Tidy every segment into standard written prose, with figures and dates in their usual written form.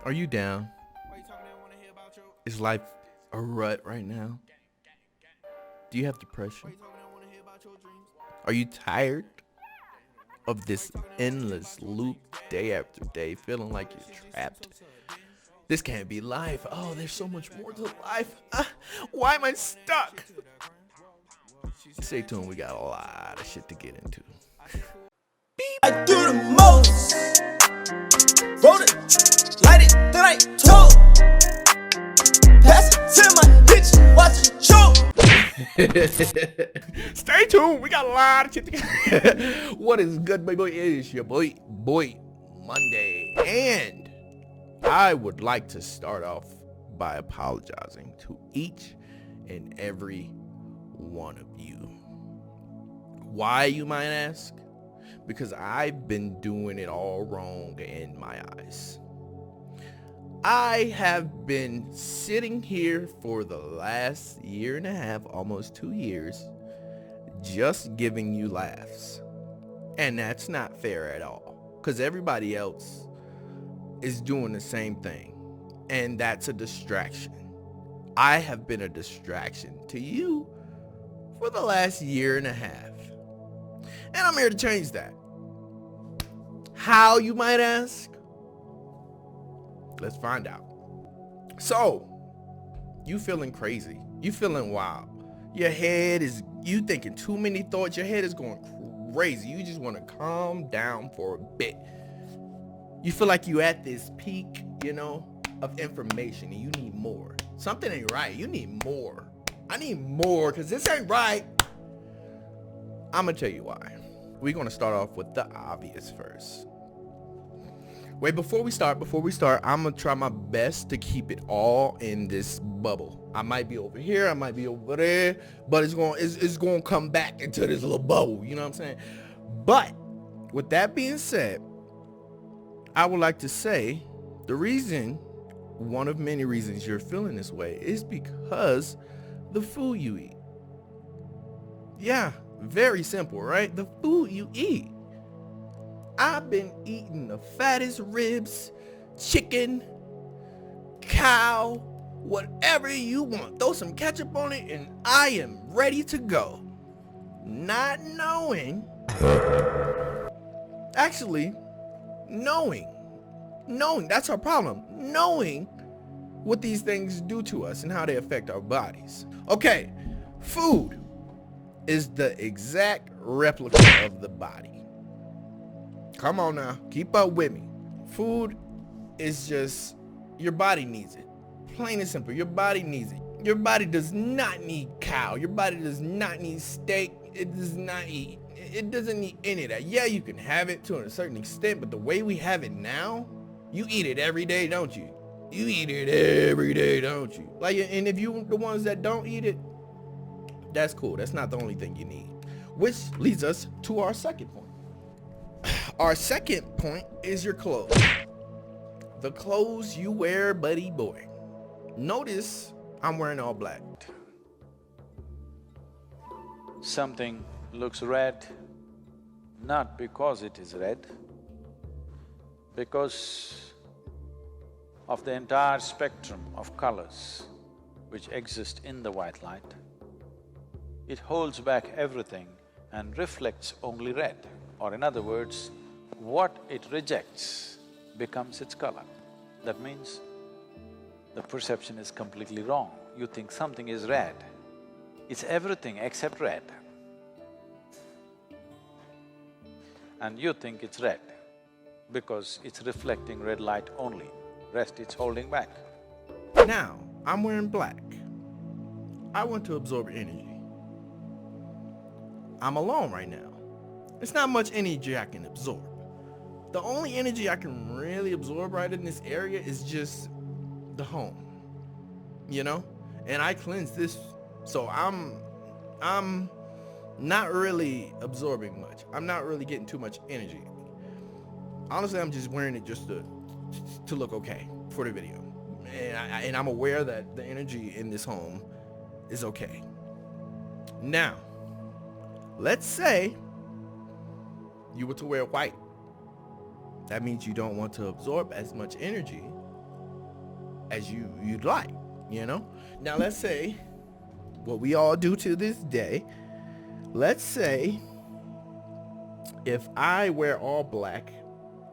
Are you down? Is life a rut right now? Do you have depression? Are you tired of this endless loop day after day, feeling like you're trapped? This can't be life. Oh, there's so much more to life. Why am I stuck? Stay tuned, we got a lot of shit to get into. I do the most. Roll it, light it, then I told. Pass it to my bitch, watch it choke. Stay tuned, we got a lot of shit to get. What is good, baby? It is your boy Monday, and I would like to start off by apologizing to each and every one of you. Why, you might ask? Because I've been doing it all wrong in my eyes. I have been sitting here for the last year and a half, almost 2 years, just giving you laughs. And that's not fair at all, because everybody else is doing the same thing, and that's a distraction. I have been a distraction to you for the last year and a half. And I'm here to change that. How, you might ask? Let's find out. So, you feeling crazy. You feeling wild. Your head is, you thinking too many thoughts. Your head is going crazy. You just want to calm down for a bit. You feel like you at this peak, of information, and you need more. Something ain't right. You need more. I need more, because this ain't right. I'm going to tell you why. We're going to start off with the obvious first. Wait, before we start, I'm going to try my best to keep it all in this bubble. I might be over here, I might be over there, but it's going to come back into this little bubble, you know what I'm saying? But with that being said, I would like to say one of many reasons you're feeling this way is because the food you eat. Yeah, very simple, right? The food you eat. I've been eating the fattest ribs, chicken, cow, whatever you want. Throw some ketchup on it and I am ready to go. Not knowing, actually, knowing, that's our problem. Knowing what these things do to us and how they affect our bodies. Okay, food is the exact replica of the body. Come on now, keep up with me. Food is just, your body needs it. Plain and simple, your body needs it. Your body does not need cow. Your body does not need steak. It doesn't need any of that. Yeah, you can have it to a certain extent, but the way we have it now, you eat it every day, don't you? You eat it every day, don't you? And if you the ones that don't eat it, that's cool. That's not the only thing you need. Which leads us to our second point. Our second point is your clothes. The clothes you wear, buddy boy. Notice I'm wearing all black. Something looks red, not because it is red, because of the entire spectrum of colors which exist in the white light. It holds back everything and reflects only red, or in other words, what it rejects becomes its color. That means the perception is completely wrong. You think something is red, it's everything except red. And you think it's red because it's reflecting red light only, rest it's holding back. Now, I'm wearing black. I want to absorb energy. I'm alone right now. It's not much energy I can absorb. The only energy I can really absorb right in this area is just the home, And I cleanse this, so I'm not really absorbing much. I'm not really getting too much energy. Honestly, I'm just wearing it just to look okay for the video. And I'm aware that the energy in this home is okay. Now, let's say you were to wear white. That means you don't want to absorb as much energy as you'd like, you know? Now let's say what we all do to this day. Let's say if I wear all black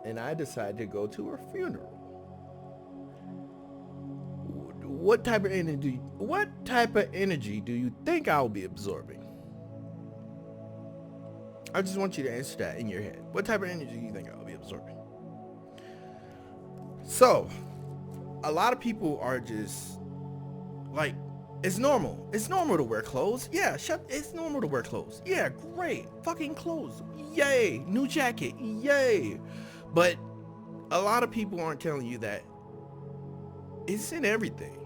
and I decide to go to a funeral, what type of energy do you think I'll be absorbing? I just want you to answer that in your head. What type of energy do you think I'll be absorbing? So, a lot of people are just like, it's normal. It's normal to wear clothes. Yeah, it's normal to wear clothes. Yeah, great. Fucking clothes. Yay. New jacket. Yay. But a lot of people aren't telling you that it's in everything.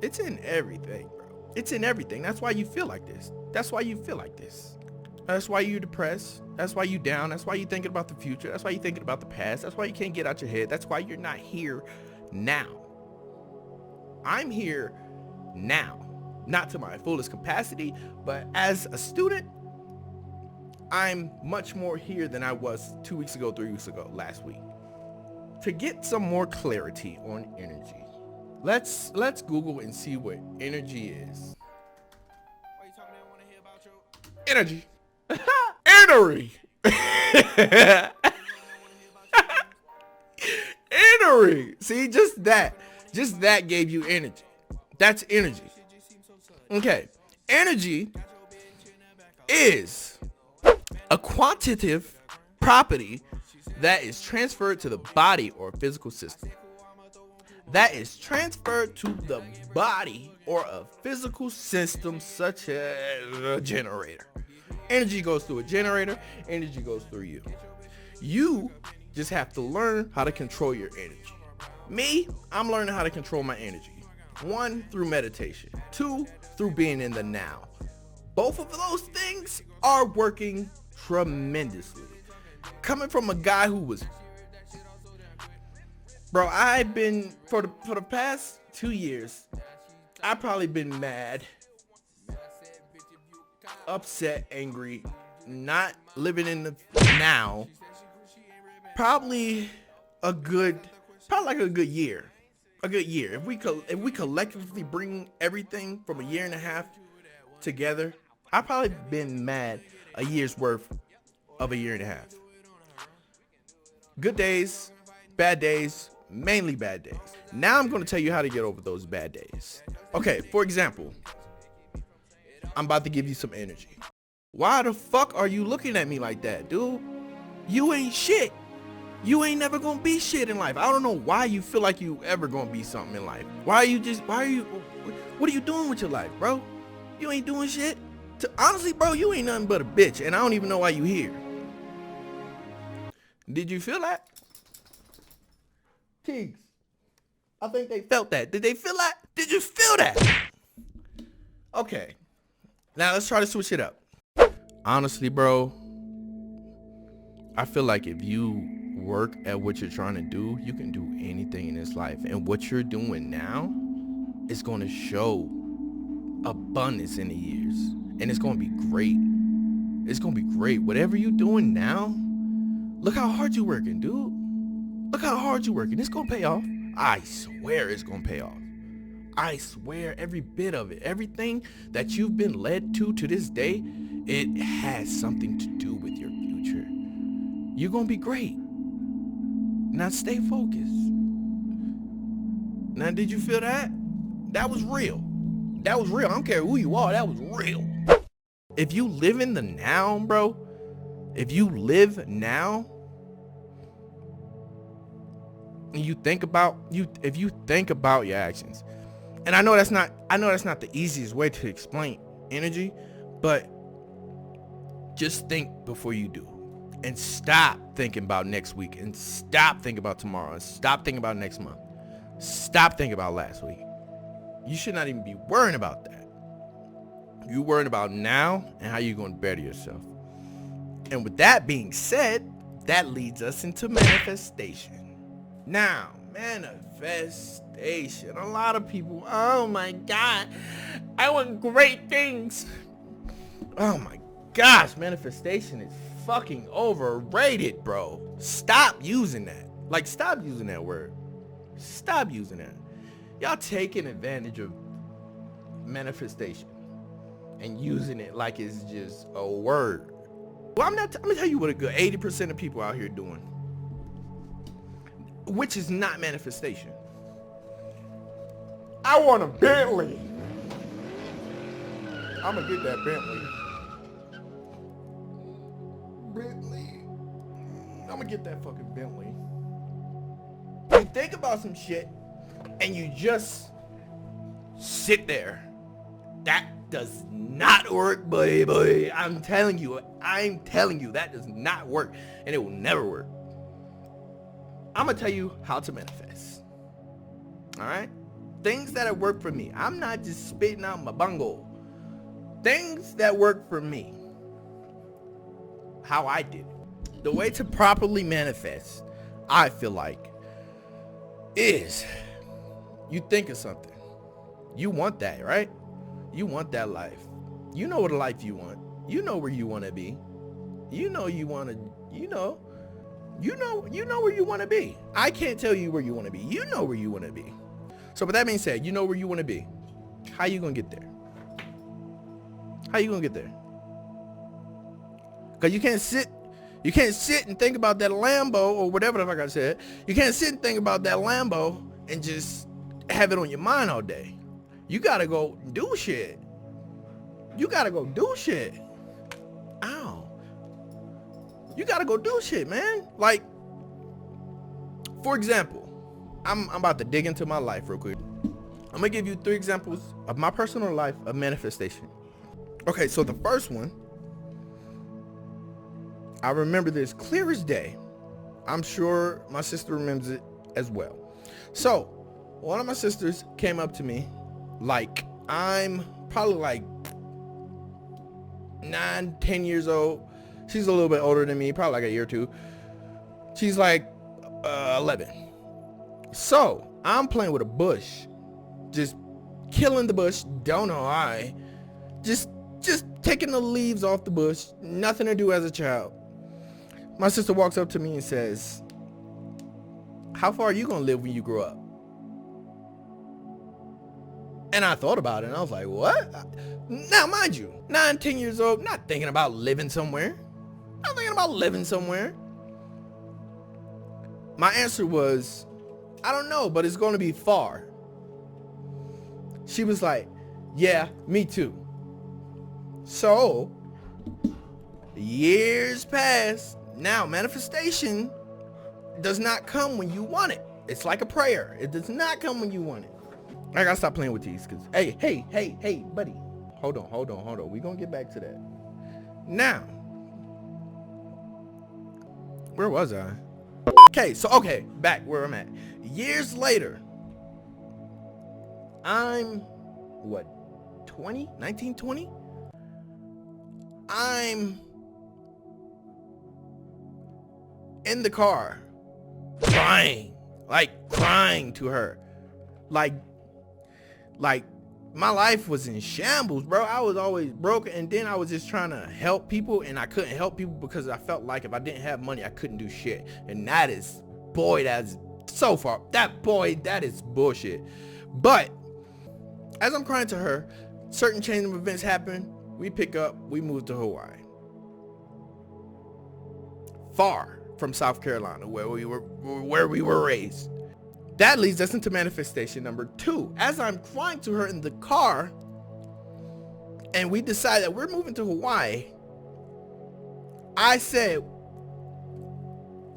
It's in everything, bro. It's in everything. That's why you feel like this. That's why you feel like this. That's why you're depressed. That's why you're down. That's why you're thinking about the future. That's why you're thinking about the past. That's why you can't get out your head. That's why you're not here now. I'm here now. Not to my fullest capacity, but as a student, I'm much more here than I was 2 weeks ago, 3 weeks ago, last week. To get some more clarity on energy, let's Google and see what energy is. Why you talking about? I want to hear about your energy. Energy. Energy. See, just that gave you energy. That's energy. Okay. Energy is a quantitative property that is transferred to the body or physical system. That is transferred to the body or a physical system such as a generator. Energy goes through a generator. Energy goes through you. You just have to learn how to control your energy. Me, I'm learning how to control my energy. 1, through meditation. 2, through being in the now. Both of those things are working tremendously. Coming from a guy who was, bro, I've been for the past 2 years, I've probably been mad, upset, angry, not living in the now. Probably like a good year. A good year. If we collectively bring everything from a year and a half together, I've probably been mad a year's worth of a year and a half. Good days, bad days, mainly bad days. Now I'm going to tell you how to get over those bad days. Okay, for example, I'm about to give you some energy. Why the fuck are you looking at me like that, dude? You ain't shit. You ain't never gonna be shit in life. I don't know why you feel like you ever gonna be something in life. What are you doing with your life, bro? You ain't doing shit. Honestly, bro, you ain't nothing but a bitch, and I don't even know why you here. Did you feel that? Tiggs, I think they felt that. Did they feel that? Did you feel that? Okay, now let's try to switch it up. Honestly, bro, I feel like if you work at what you're trying to do, you can do anything in this life. And what you're doing now is going to show abundance in the years. And it's going to be great. It's going to be great. Whatever you're doing now, look how hard you're working, dude. Look how hard you're working. It's going to pay off. I swear it's going to pay off. I swear every bit of it. Everything that you've been led to this day, it has something to do with your future. You're going to be great. Now stay focused. Now, did you feel that? That was real. That was real. I don't care who you are. That was real. If you live in the now, bro, if you live now, and you think about if you think about your actions, and I know that's not the easiest way to explain energy, but just think before you do. And stop thinking about next week, and stop thinking about tomorrow, and stop thinking about next month. Stop thinking about last week. You should not even be worrying about that. You're worrying about now and how you're going to better yourself. And with that being said, that leads us into manifestation. Now, manifestation. A lot of people, oh my God, I want great things. Oh my gosh, manifestation is fucking overrated, bro. Stop using that. Like, stop using that word. Stop using that. Y'all taking advantage of manifestation and using it like it's just a word. Well, I'm gonna tell you what a good 80% of people out here doing, which is not manifestation. I want a Bentley. I'm gonna get that Bentley. I'm gonna get that fucking Bentley. You think about some shit and you just sit there. That does not work, boy. I'm telling you, that does not work, and it will never work. I'm gonna tell you how to manifest. All right? Things that have worked for me. I'm not just spitting out my bungo. Things that work for me. How I did it. The way to properly manifest, I feel like, is you think of something. You want that, right? You want that life. You know what life you want. You know where you want to be. You know where you want to be. I can't tell you where you want to be. You know where you want to be. So with that being said, you know where you want to be. How you going to get there? How you going to get there? Because you can't sit and think about that Lambo or whatever the fuck I said. You can't sit and think about that Lambo and just have it on your mind all day. You gotta go do shit. You gotta go do shit. Ow. You gotta go do shit, man. Like, for example, I'm about to dig into my life real quick. I'm gonna give you 3 examples of my personal life of manifestation. Okay, so the first one, I remember this clear as day. I'm sure my sister remembers it as well. So, one of my sisters came up to me, like, I'm probably like 9, 10 years old. She's a little bit older than me, probably like a year or two. She's like 11. So, I'm playing with a bush, just killing the bush, don't know why. Just taking the leaves off the bush, nothing to do as a child. My sister walks up to me and says, how far are you gonna live when you grow up? And I thought about it and I was like, what? Now, mind you, 9, 10 years old, not thinking about living somewhere. Not thinking about living somewhere. My answer was, I don't know, but it's gonna be far. She was like, yeah, me too. So, years pass. Now, manifestation does not come when you want it. It's like a prayer. It does not come when you want it. I gotta stop playing with these because, hey, buddy. Hold on. We're gonna get back to that. Now, where was I? Okay, back where I'm at. Years later, I'm, 20? 19, 20? I'm in the car crying to her. Like my life was in shambles, bro. I was always broke, and then I was just trying to help people, and I couldn't help people because I felt like if I didn't have money, I couldn't do shit. And that's so far, that is bullshit. But as I'm crying to her, certain chain of events happen. We pick up, we move to Hawaii. Far from South Carolina, where we were raised. That leads us into manifestation number 2. As I'm crying to her in the car, and we decide that we're moving to Hawaii, I said,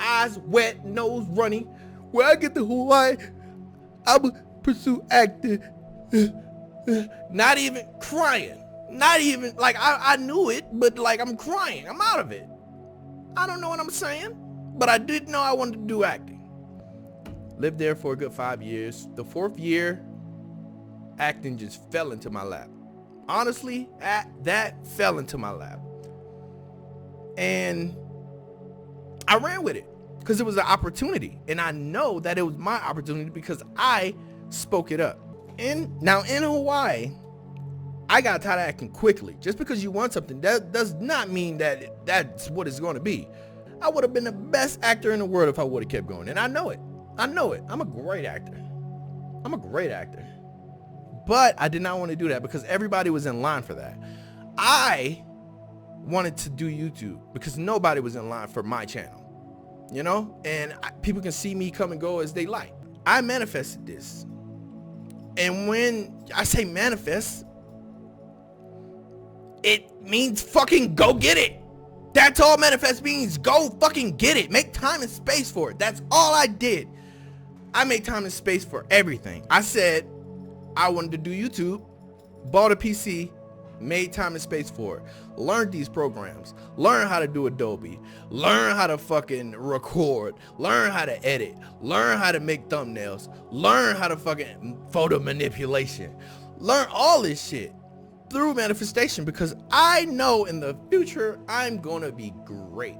eyes wet, nose runny, when I get to Hawaii, I will pursue acting. Not even crying. Not even, like, I knew it, but like, I'm crying. I'm out of it. I don't know what I'm saying, but I did know I wanted to do acting. Lived there for a good 5 years. The 4th year, acting just fell into my lap. Honestly, that fell into my lap. And I ran with it because it was an opportunity. And I know that it was my opportunity because I spoke it up. Now in Hawaii, I got tired of acting quickly. Just because you want something, that does not mean that that's what it's going to be. I would have been the best actor in the world if I would have kept going. And I know it. I'm a great actor. I'm a great actor. But I did not want to do that because everybody was in line for that. I wanted to do YouTube because nobody was in line for my channel, you know? And people can see me come and go as they like. I manifested this. And when I say manifest, it means fucking go get it. That's all manifest means. Go fucking get it. Make time and space for it. That's all I did. I made time and space for everything. I said I wanted to do YouTube, bought a PC, made time and space for it, learned these programs, learn how to do Adobe, learn how to fucking record, learn how to edit, learn how to make thumbnails, learn how to fucking photo manipulation, learn all this shit through manifestation because I know in the future I'm gonna be great.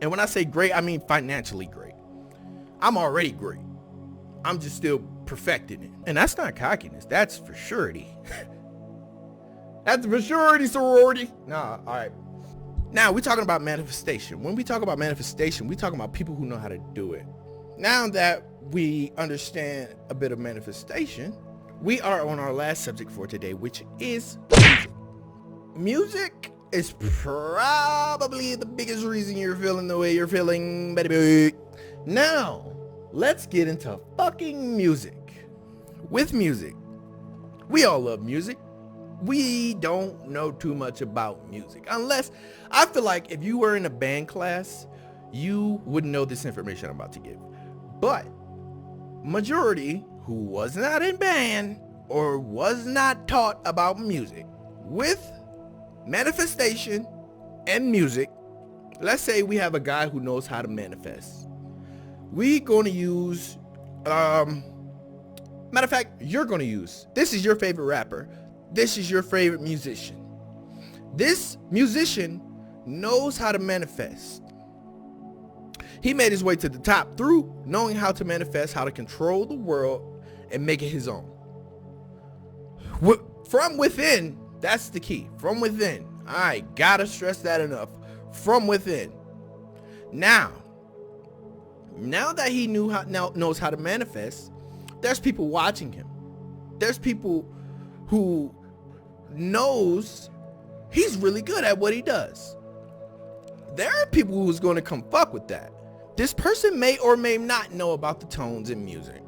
And when I say great, I mean financially great. I'm already great. I'm just still perfecting it. And that's not cockiness. That's for surety. That's for surety, sorority. Nah, all right. Now, we're talking about manifestation. When we talk about manifestation, we're talking about people who know how to do it. Now that we understand a bit of manifestation, we are on our last subject for today, which is music. Music is probably the biggest reason you're feeling the way you're feeling, baby. Now, let's get into fucking music. With music, we all love music. We don't know too much about music. Unless, I feel like if you were in a band class, you wouldn't know this information I'm about to give. But, majority who was not in band or was not taught about music, with manifestation and music, let's say we have a guy who knows how to manifest. We're going to use, matter of fact, you're going to use, this is your favorite rapper. This is your favorite musician. This musician knows how to manifest. He made his way to the top through knowing how to manifest, how to control the world and make it his own. From within, that's the key. From within. I gotta stress that enough. From within. Now that he knows how to manifest, there's people watching him. There's people who knows he's really good at what he does. There are people who's going to come fuck with that. This person may or may not know about the tones in music.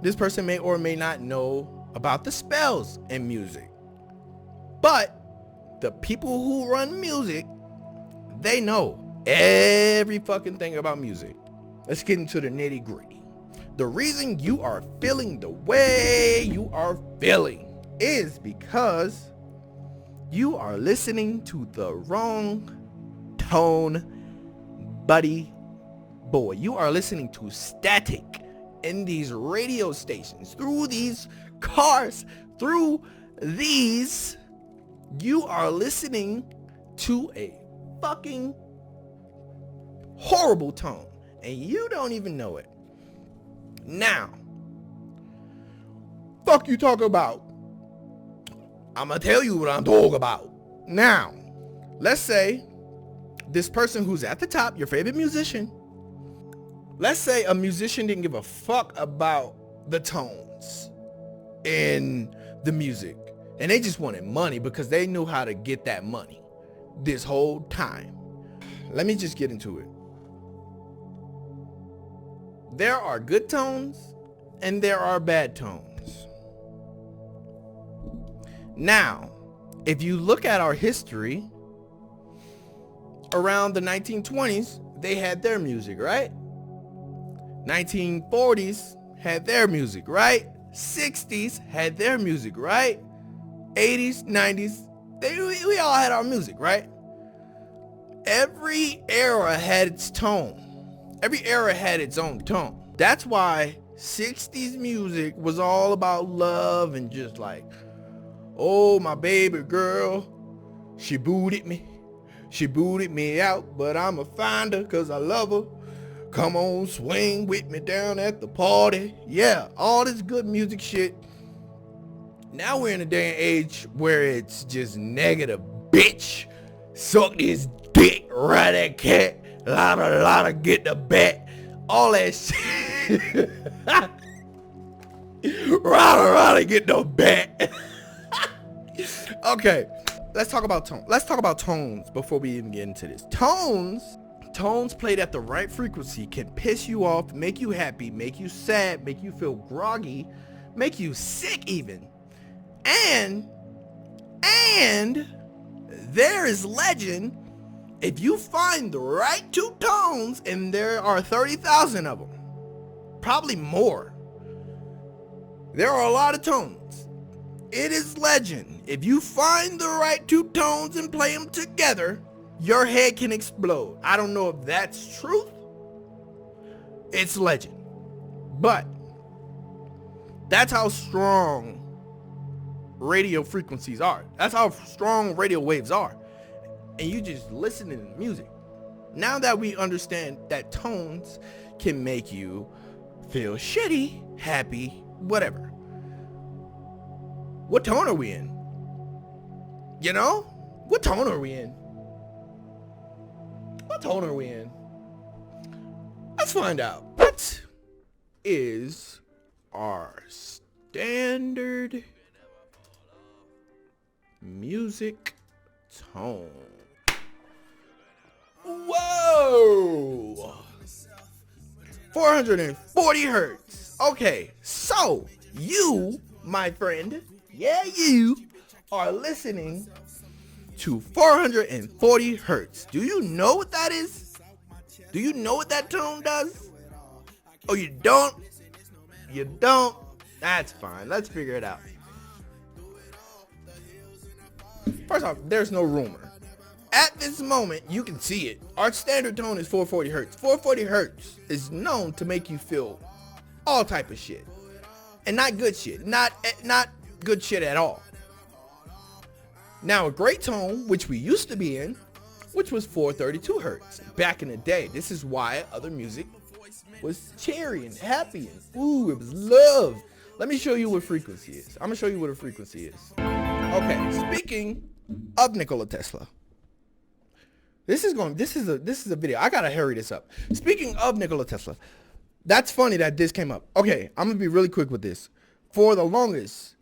This person may or may not know about the spells in music. But the people who run music, they know every fucking thing about music. Let's get into the nitty gritty. The reason you are feeling the way you are feeling is because you are listening to the wrong tone, buddy boy. You are listening to static in these radio stations, through these cars, through these. You are listening to a fucking horrible tone and you don't even know it. Now, fuck you talking about? I'm gonna tell you what I'm talking about. Now, let's say this person who's at the top, your favorite musician, let's say a musician didn't give a fuck about the tones in the music and they just wanted money because they knew how to get that money this whole time. Let me just get into it. There are good tones and there are bad tones. Now, if you look at our history, around the 1920s, they had their music, right? 1940s had their music, right? 60s had their music, right? 80s, 90s, we all had our music, right? Every era had its tone. Every era had its own tone. That's why 60s music was all about love and just like, oh, my baby girl, she booted me. She booted me out, but I'ma find her cause I love her. Come on, swing with me down at the party. Yeah, all this good music shit. Now we're in a day and age where it's just negative, bitch. Suck this dick, ride that cat, lotta get the bat. all that shit. Ride and get no bet. Okay, let's talk about tone. Let's talk about tones before we even get into this. Tones played at the right frequency can piss you off, make you happy, make you sad, make you feel groggy, make you sick even. And there is legend, if you find the right two tones, and there are 30,000 of them, probably more. There are a lot of tones. It is legend, if you find the right two tones and play them together, your head can explode. I don't know if that's truth. It's legend. But that's how strong radio frequencies are. That's how strong radio waves are. And you just listening to music. Now that we understand that tones can make you feel shitty, happy, whatever. What tone are we in? You know? What tone are we in? What tone are we in? Let's find out. What is our standard music tone? Whoa! 440 hertz. Okay, so you, my friend, you are listening to 440 hertz. Do you know what that is? Do you know what that tone does? Oh, you don't? You don't? That's fine. Let's figure it out. First off, there's no rumor. At this moment, you can see it. Our standard tone is 440 hertz. 440 hertz is known to make you feel all type of shit. And not good shit. Not good shit at all. Now, a great tone, which we used to be in, which was 432 hertz back in the day. This is why other music was cheery and happy and ooh, it was love. Let me show you what frequency is. I'm gonna show you what a frequency is. Okay, speaking of Nikola Tesla. This is a video. I gotta hurry this up. Speaking of Nikola Tesla, that's funny that this came up. Okay, I'm gonna be really quick with this. For the longest,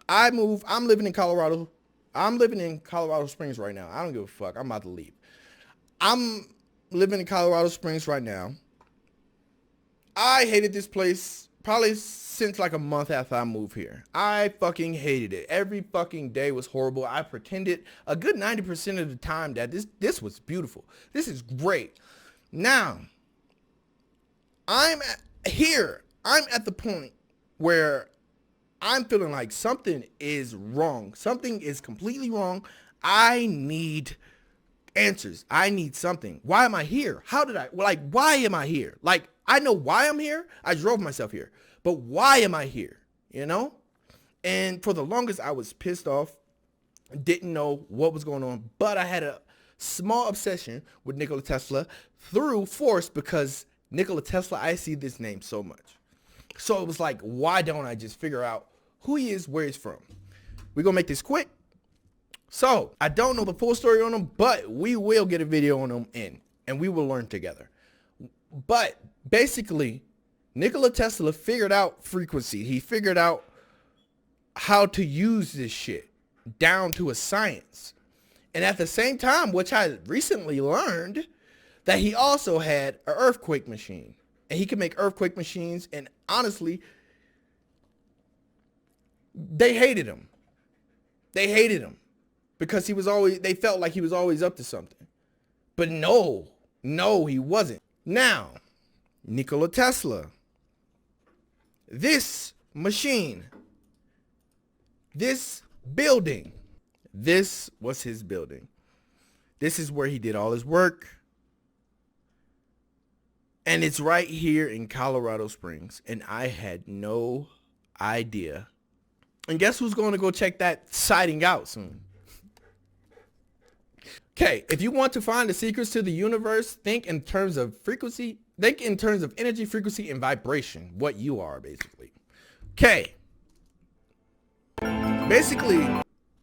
I'm living in Colorado. I'm living in Colorado Springs right now. I don't give a fuck. I'm about to leave. I'm living in Colorado Springs right now. I hated this place probably since like a month after I moved here. I fucking hated it. Every fucking day was horrible. I pretended a good 90% of the time that this was beautiful. This is great. Now, I'm at the point where I'm feeling like something is wrong. Something is completely wrong. I need answers. I need something. Why am I here? Why am I here? Like, I know why I'm here. I drove myself here. But why am I here? You know? And for the longest, I was pissed off. Didn't know what was going on. But I had a small obsession with Nikola Tesla through force because Nikola Tesla, I see this name so much. So it was like, why don't I just figure out who he is, where he's from? We're going to make this quick. So I don't know the full story on him, but we will get a video on him and we will learn together. But basically, Nikola Tesla figured out frequency. He figured out how to use this shit down to a science. And at the same time, which I recently learned, that he also had an earthquake machine. And he could make earthquake machines. And honestly, they hated him. They hated him because they felt like he was always up to something. But no, he wasn't. Now, Nikola Tesla, this machine, this building, this was his building. This is where he did all his work. And it's right here in Colorado Springs. And I had no idea. And guess who's going to go check that sighting out soon? Okay, if you want to find the secrets to the universe, think in terms of frequency. Think in terms of energy, frequency, and vibration. What you are, basically. Okay. Basically,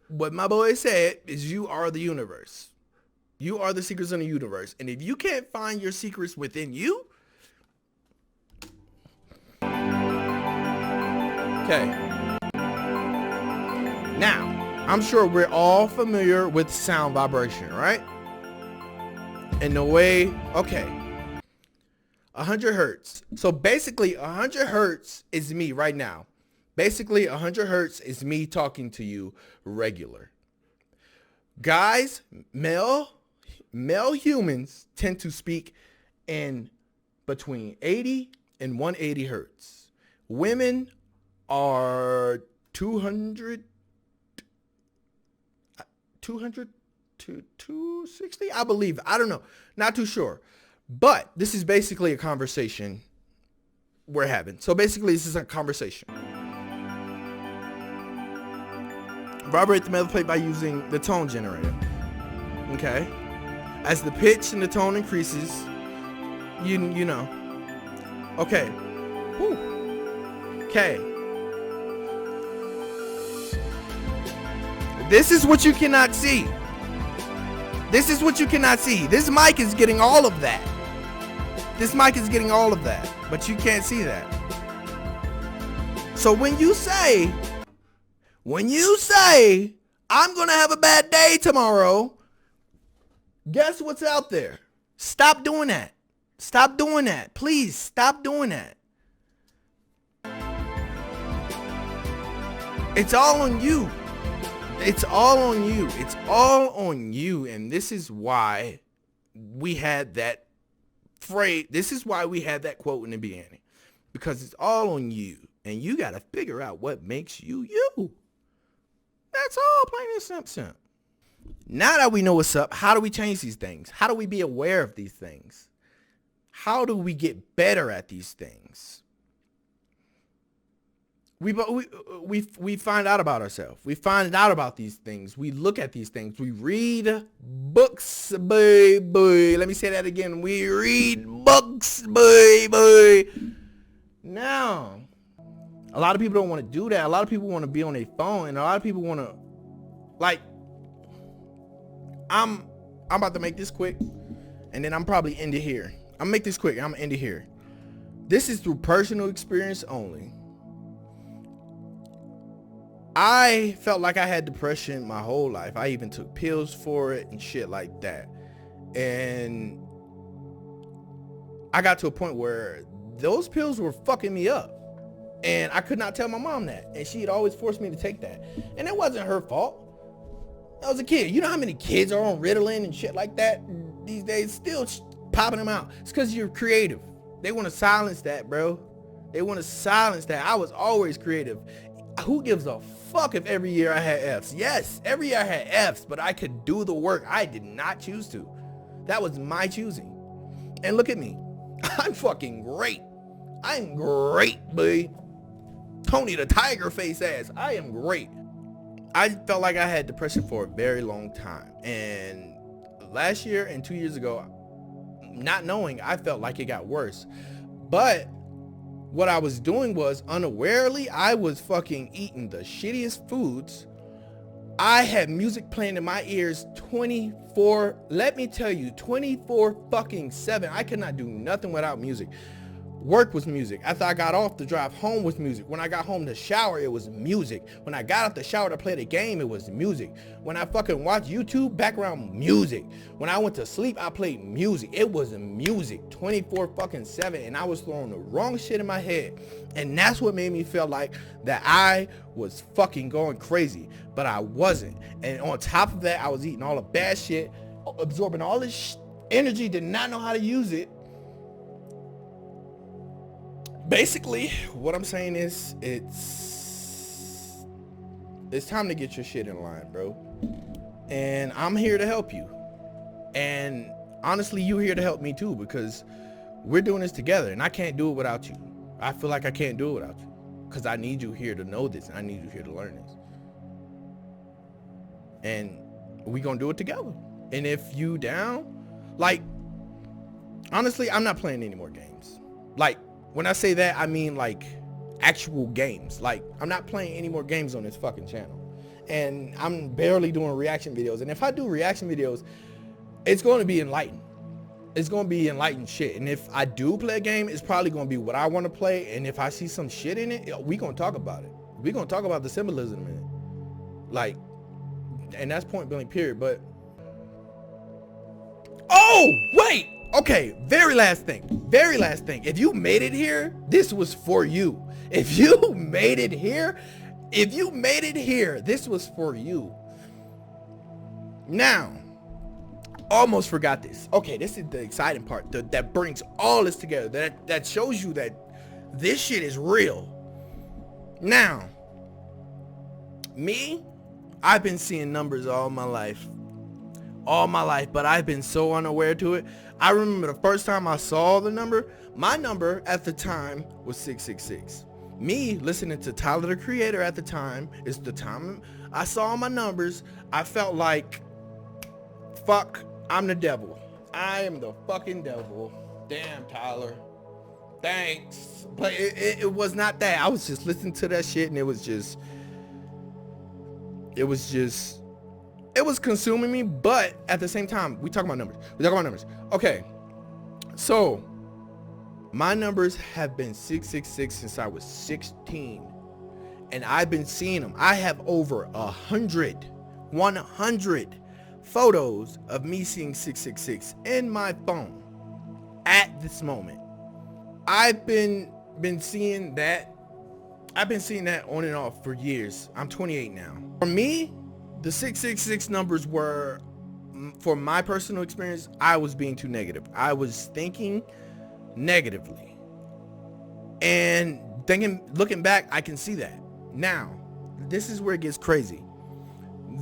what my boy said is you are the universe. You are the secrets in the universe. And if you can't find your secrets within you, Okay. Now, I'm sure we're all familiar with sound vibration, right? And the way, okay. 100 hertz. So basically 100 hertz is me right now. Basically 100 hertz is me talking to you regular. Guys, male humans tend to speak in between 80 and 180 hertz. Women are 200 to 260, I believe. I don't know. Not too sure. But this is basically a conversation we're having. So basically this is a conversation. Vibrate the metal plate by using the tone generator. Okay. As the pitch and the tone increases, you know. Okay. Whew. Okay. This is what you cannot see. This is what you cannot see. This mic is getting all of that. This mic is getting all of that, but you can't see that. So when you say, I'm going to have a bad day tomorrow, guess what's out there? Stop doing that. Stop doing that. Please stop doing that. It's all on you. It's all on you. It's all on you. And this is why we had that phrase. This is why we had that quote in the beginning. Because it's all on you. And you got to figure out what makes you you. That's all, plain and simple. Now that we know what's up, how do we change these things? How do we be aware of these things? How do we get better at these things? We find out about ourselves. We find out about these things. We look at these things. We read books, baby. Let me say that again. We read books, baby. Now, a lot of people don't want to do that. A lot of people want to be on their phone, and a lot of people want to, like, I'm about to make this quick, and then I'm probably end it here. I'm gonna make this quick. I'm gonna end it here. This is through personal experience only. I felt like I had depression my whole life. I even took pills for it and shit like that. And I got to a point where those pills were fucking me up. And I could not tell my mom that. And she'd always forced me to take that. And it wasn't her fault. I was a kid. You know how many kids are on Ritalin and shit like that these days? Still popping them out. It's because you're creative. They want to silence that, bro. They want to silence that. I was always creative. Who gives a fuck if every year I had F's? Yes, every year I had F's, but I could do the work. I did not choose to. That was my choosing. And look at me. I'm fucking great. I'm great, boy. Tony the Tiger face ass. I am great. I felt like I had depression for a very long time. And last year and 2 years ago, not knowing, I felt like it got worse. But what I was doing was unawarely, I was fucking eating the shittiest foods. I had music playing in my ears 24, let me tell you, 24 fucking 7. I could not do nothing without music. Work was music. After I got off, the drive home was music. When I got home to shower, it was music. When I got out the shower to play the game, it was music. When I fucking watched YouTube, background music. When I went to sleep, I played music. It was music 24 fucking 7, and I was throwing the wrong shit in my head. And that's what made me feel like that I was fucking going crazy, but I wasn't. And on top of that, I was eating all the bad shit, absorbing all this energy, did not know how to use it. Basically, what I'm saying is it's time to get your shit in line, bro. And I'm here to help you. And honestly, you're here to help me too, because we're doing this together and I can't do it without you. I feel like I can't do it without you because I need you here to know this and I need you here to learn this. And we're going to do it together. And if you down, like, honestly, I'm not playing any more games. Like, when I say that, I mean like actual games. Like, I'm not playing any more games on this fucking channel. And I'm barely doing reaction videos. And if I do reaction videos, it's going to be enlightened. It's going to be enlightened shit. And if I do play a game, it's probably going to be what I want to play. And if I see some shit in it, we going to talk about it. We're gonna talk about the symbolism in it. Like, and that's point blank period. But oh wait, okay, very last thing. If you made it here, this was for you. If you made it here, this was for you. Now, almost forgot this. Okay, this is the exciting part that brings all this together. That shows you that this shit is real. Now, me, I've been seeing numbers all my life, but I've been so unaware to it. I remember the first time I saw the number, my number at the time was 666. Me listening to Tyler the Creator at the time is the time I saw my numbers. I felt like, fuck, I'm the devil. I am the fucking devil. Damn, Tyler. Thanks. But it was not that. I was just listening to that shit, and it was consuming me. But at the same time, we talk about numbers. Okay, so my numbers have been 666 since I was 16, and I've been seeing them. I have over 100 photos of me seeing 666 in my phone at this moment. I've been seeing that. I've been seeing that on and off for years. I'm 28 now. For me, the 666 numbers were, for my personal experience, I was being too negative. I was thinking negatively. And looking back, I can see that. Now, this is where it gets crazy.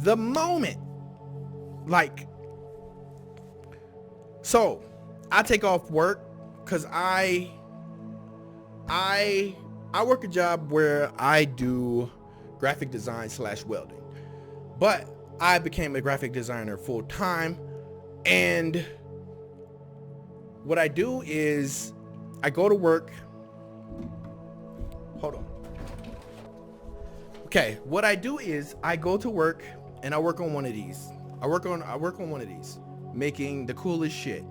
The moment, so I take off work because I work a job where I do graphic design / welding, but I became a graphic designer full time. And what I do is I go to work. Hold on. Okay, what I do is I go to work and I work on one of these. I work on one of these, making the coolest shit.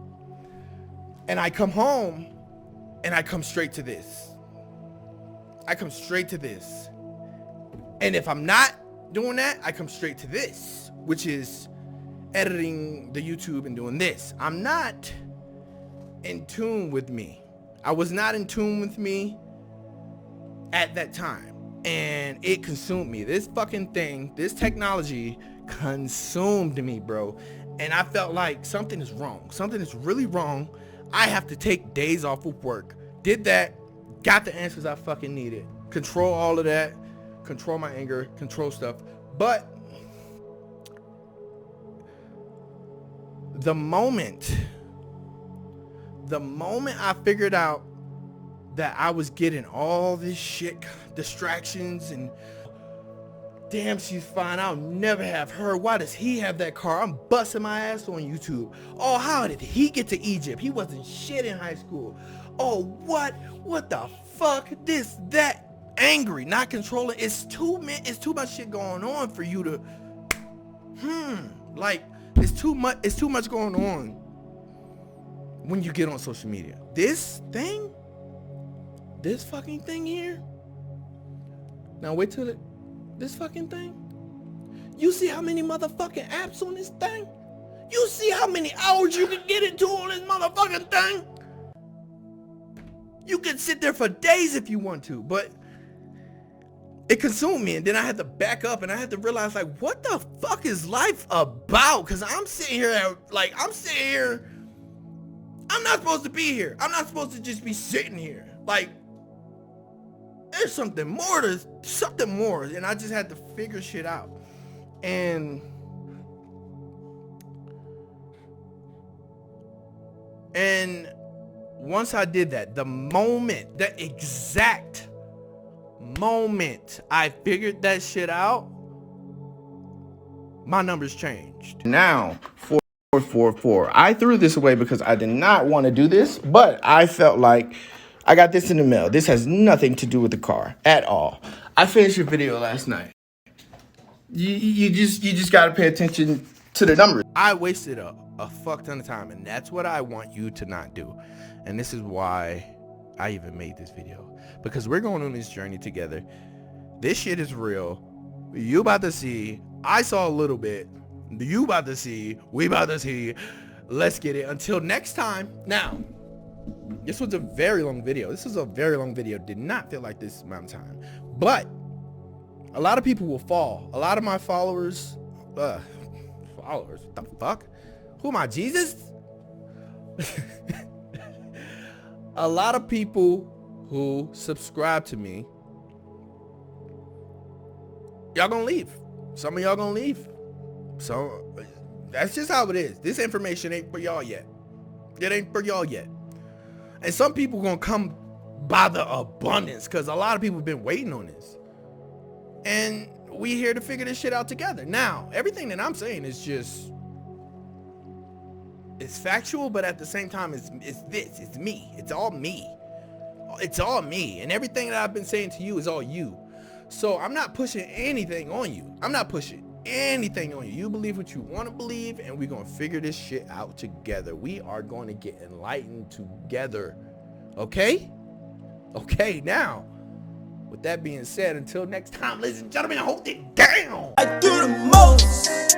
And I come home and I come straight to this. And if I'm not doing that, I come straight to this, which is editing the YouTube and doing this. I'm not in tune with me. I was not in tune with me at that time, and it consumed me. This fucking thing, this technology consumed me, bro. And I felt like something is wrong. Something is really wrong. I have to take days off of work. Did that, got the answers I fucking needed. Control all of that, control my anger, control stuff. But the moment I figured out that I was getting all this shit, distractions, and damn, she's fine, I'll never have her. Why does he have that car? I'm busting my ass on YouTube. Oh, how did he get to Egypt? He wasn't shit in high school. Oh, what the fuck? This, that. Angry, not controlling. It's too much shit going on for you to like, it's too much going on when you get on social media. This fucking thing here. Now wait till this fucking thing. You see how many motherfucking apps on this thing? You see how many hours you can get into on this motherfucking thing? You can sit there for days if you want to, but it consumed me, and then I had to back up and I had to realize, like, what the fuck is life about? Because I'm sitting here, I'm not supposed to be here. I'm not supposed to just be sitting here. Like, there's something more, and I just had to figure shit out. And once I did that, the exact moment I figured that shit out, my numbers changed. Now, 444. I threw this away because I did not want to do this, but I felt like I got this in the mail. This has nothing to do with the car at all. I finished a video last night. You just gotta pay attention to the numbers. I wasted a fuck ton of time, and that's what I want you to not do. And this is why I even made this video, because we're going on this journey together. This shit is real. You about to see. I saw a little bit. You about to see. We about to see. Let's get it. Until next time. Now, this was a very long video. This is a very long video. Did not feel like this amount of time. But a lot of people will fall. A lot of my followers. Followers? What the fuck? Who am I, Jesus? A lot of people who subscribe to me, y'all gonna leave. Some of y'all gonna leave. So that's just how it is. This information ain't for y'all yet. It ain't for y'all yet. And some people gonna come by the abundance, because a lot of people have been waiting on this. And we here to figure this shit out together. Now, everything that I'm saying is just, it's factual, but at the same time, it's me. It's all me. It's all me. And everything that I've been saying to you is all you. So I'm not pushing anything on you. I'm not pushing anything on you. You believe what you want to believe, and we're going to figure this shit out together. We are going to get enlightened together. Okay? Okay, now, with that being said, until next time, ladies and gentlemen, hold it down. I do the most.